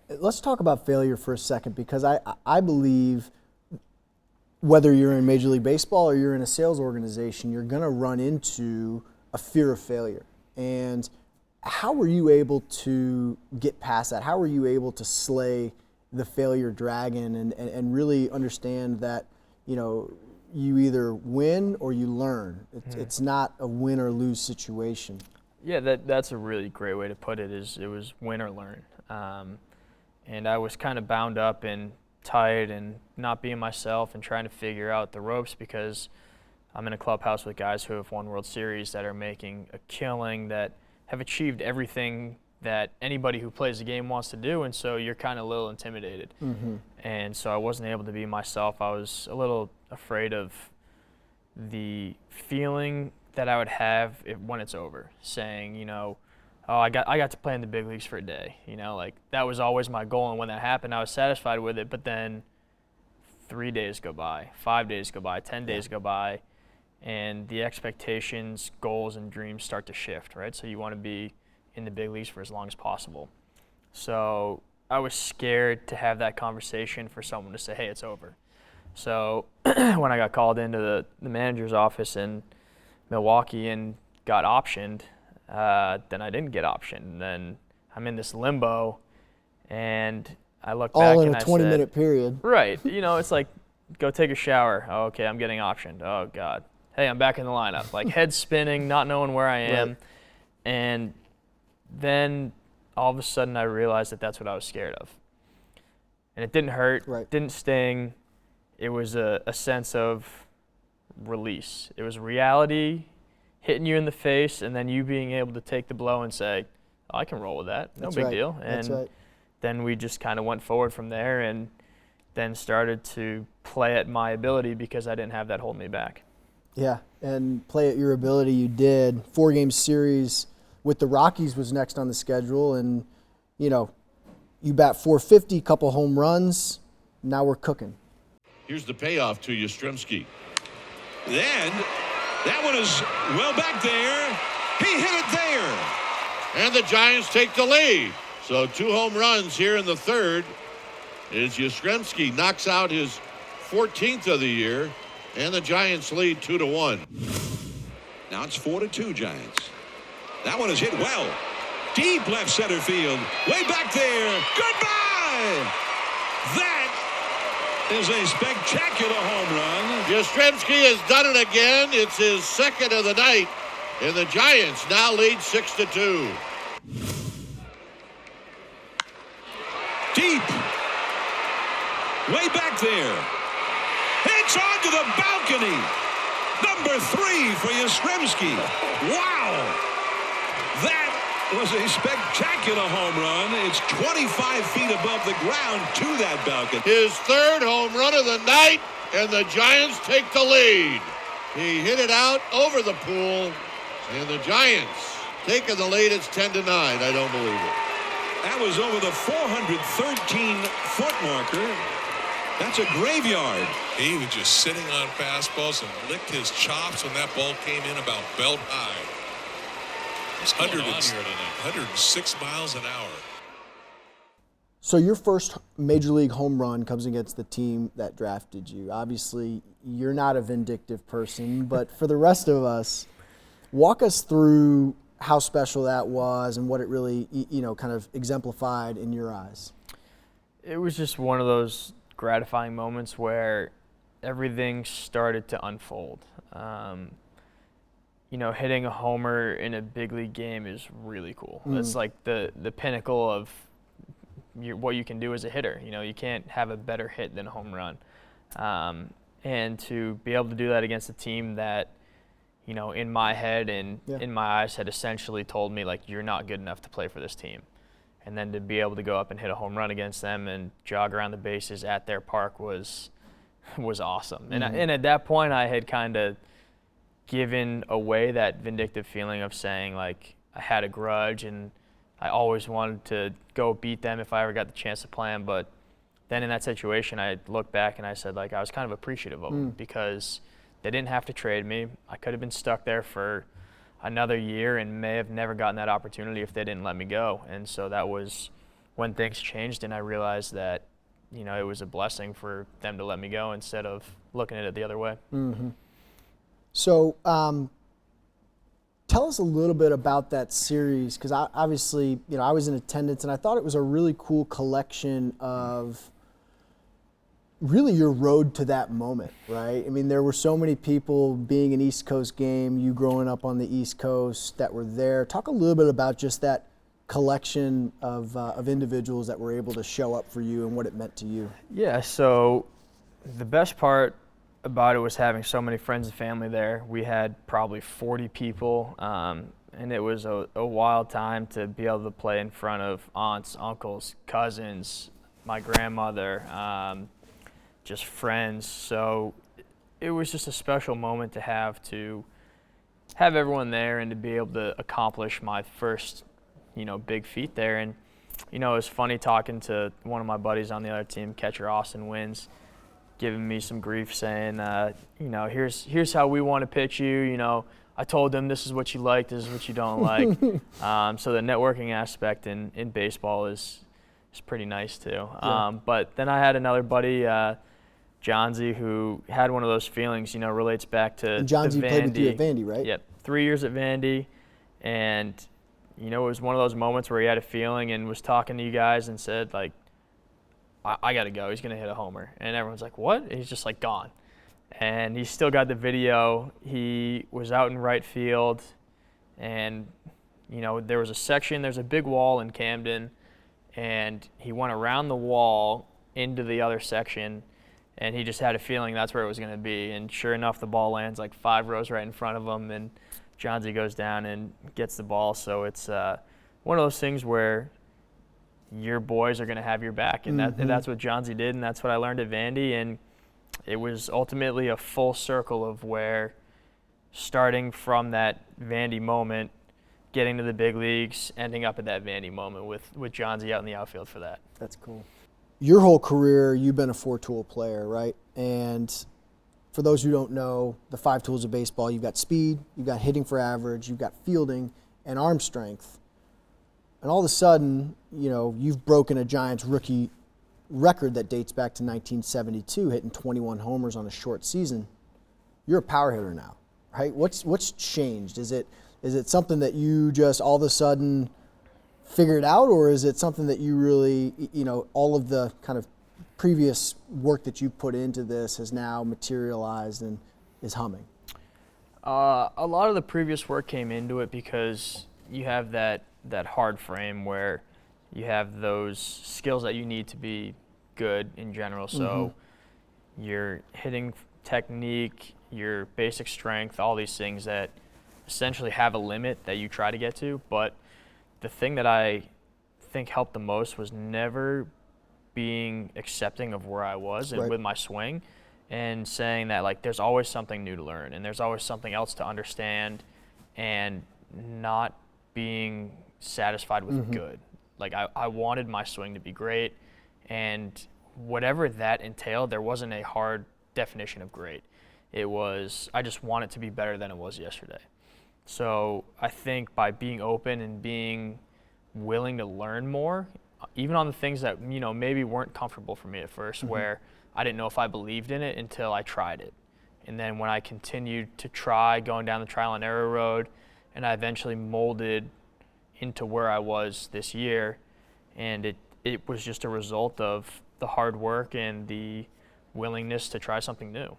Let's talk about failure for a second, because I believe whether you're in Major League Baseball or you're in a sales organization, you're going to run into a fear of failure. And how were you able to get past that? How were you able to slay the failure dragon and really understand that, you either win or you learn? It's not a win or lose situation. Yeah, that's a really great way to put it. It was win or learn. And I was kind of bound up and tight and not being myself and trying to figure out the ropes, because I'm in a clubhouse with guys who have won World Series, that are making a killing, that have achieved everything that anybody who plays the game wants to do, and so you're kind of a little intimidated. Mm-hmm. And so I wasn't able to be myself. I was a little afraid of the feeling that I would have when it's over, saying, oh, I got to play in the big leagues for a day. That was always my goal, and when that happened, I was satisfied with it. But then 3 days go by, 5 days go by, 10 days go by, and the expectations, goals, and dreams start to shift, right? So you want to be in the big leagues for as long as possible. So I was scared to have that conversation, for someone to say, hey, it's over. So when I got called into the manager's office in Milwaukee and got optioned, then I didn't get optioned. And then I'm in this limbo, and I look back all in and a I 20-minute period. Right. It's like, go take a shower. Oh, okay, I'm getting optioned. Oh, God. Hey, I'm back in the lineup. Like, head spinning, not knowing where I am. Right. And then all of a sudden I realized that that's what I was scared of. And it didn't hurt, Right. didn't sting. It was a sense of release. It was reality hitting you in the face, and then you being able to take the blow and say, oh, I can roll with that. No That's big right. deal. And That's right. then we just kind of went forward from there, and then started to play at my ability, because I didn't have that holding me back. Yeah, and play at your ability you did. 4-game series with the Rockies was next on the schedule, and, you bat .450, couple home runs. Now we're cooking. Here's the payoff to Yastrzemski. Then, that one is well back there. He hit it there. And the Giants take the lead. So 2 home runs here in the third as Yastrzemski knocks out his 14th of the year, and the Giants lead 2-1. Now it's 4-2 Giants. That one is hit well. Deep left center field. Way back there. Goodbye! That is a spectacular home run. Yastrzemski has done it again. It's his second of the night, and the Giants now lead 6-2. Deep. Way back there. It's onto the balcony. Number 3 for Yastrzemski. Wow. That was a spectacular home run. It's 25 feet above the ground to that balcony. His third home run of the night, and the Giants take the lead. He hit it out over the pool, and the Giants taking the lead. It's 10-9. I don't believe it. That was over the 413-foot marker. That's a graveyard. He was just sitting on fastballs and licked his chops when that ball came in about belt high. It's 106 miles an hour. So your first Major League home run comes against the team that drafted you. Obviously, you're not a vindictive person, but for the rest of us, walk us through how special that was and what it really, kind of exemplified in your eyes. It was just one of those gratifying moments where everything started to unfold. Hitting a homer in a big league game is really cool. It's like the pinnacle of what you can do as a hitter. You can't have a better hit than a home run. And to be able to do that against a team that, in my head and in my eyes had essentially told me, like, you're not good enough to play for this team. And then to be able to go up and hit a home run against them and jog around the bases at their park was awesome. And at that point, I had kind of given away that vindictive feeling of saying, like, I had a grudge and I always wanted to go beat them if I ever got the chance to play them. But then in that situation, I looked back and I said, like, I was kind of appreciative of them because they didn't have to trade me. I could have been stuck there for another year and may have never gotten that opportunity if they didn't let me go. And so that was when things changed and I realized that, you know, it was a blessing for them to let me go instead of looking at it the other way. Mm-hmm. So tell us a little bit about that series, because obviously, you know, I was in attendance and I thought it was a really cool collection of really your road to that moment, right? I mean, there were so many people, being an East Coast game, you growing up on the East Coast, that were there. Talk a little bit about just that collection of individuals that were able to show up for you and what it meant to you. Yeah, so the best part about it was having so many friends and family there. We had probably 40 people, and it was a wild time to be able to play in front of aunts, uncles, cousins, my grandmother, just friends. So it was just a special moment to have everyone there and to be able to accomplish my first, you know, big feat there. And, you know, it was funny talking to one of my buddies on the other team, catcher Austin Wins, giving me some grief saying, you know, here's how we want to pitch you. You know, I told them this is what you like, this is what you don't like. So the networking aspect in baseball is pretty nice too. Yeah. But then I had another buddy, Johnsy, who had one of those feelings, you know, relates back to And Johnsy Vandy. played with you at Vandy, right? Yep, 3 years at Vandy. And, you know, it was one of those moments where he had a feeling and was talking to you guys and said, like, I got to go. He's going to hit a homer. And everyone's like, what? And he's just, like, gone. And he still got the video. He was out in right field. And, you know, there's a big wall in Camden. And he went around the wall into the other section. And he just had a feeling that's where it was going to be. And sure enough, the ball lands like 5 rows right in front of him. And Johnsy goes down and gets the ball. So it's one of those things where your boys are going to have your back. And, and that's what Johnsy did, and that's what I learned at Vandy. And it was ultimately a full circle of where, starting from that Vandy moment, getting to the big leagues, ending up at that Vandy moment with Johnsy out in the outfield for that. That's cool. Your whole career, you've been a 4-tool player, right? And for those who don't know, the 5 tools of baseball, you've got speed, you've got hitting for average, you've got fielding, and arm strength. And all of a sudden, you know, you've broken a Giants rookie record that dates back to 1972, hitting 21 homers on a short season. You're a power hitter now, right? What's changed? Is it something that you just all of a sudden figured out, or is it something that you really, you know, all of the kind of previous work that you put into this has now materialized and is humming? A lot of the previous work came into it because you have that hard frame where you have those skills that you need to be good in general. So your hitting technique, your basic strength, all these things that essentially have a limit that you try to get to. But the thing that I think helped the most was never being accepting of where I was and with my swing, and saying that, like, there's always something new to learn and there's always something else to understand, and not being satisfied with good. Like, I wanted my swing to be great, and whatever that entailed, there wasn't a hard definition of great. It was, I just want it to be better than it was yesterday. So I think by being open and being willing to learn more, even on the things that, you know, maybe weren't comfortable for me at first, where I didn't know if I believed in it until I tried it. And then when I continued to try, going down the trial and error road, and I eventually molded into where I was this year, and it was just a result of the hard work and the willingness to try something new.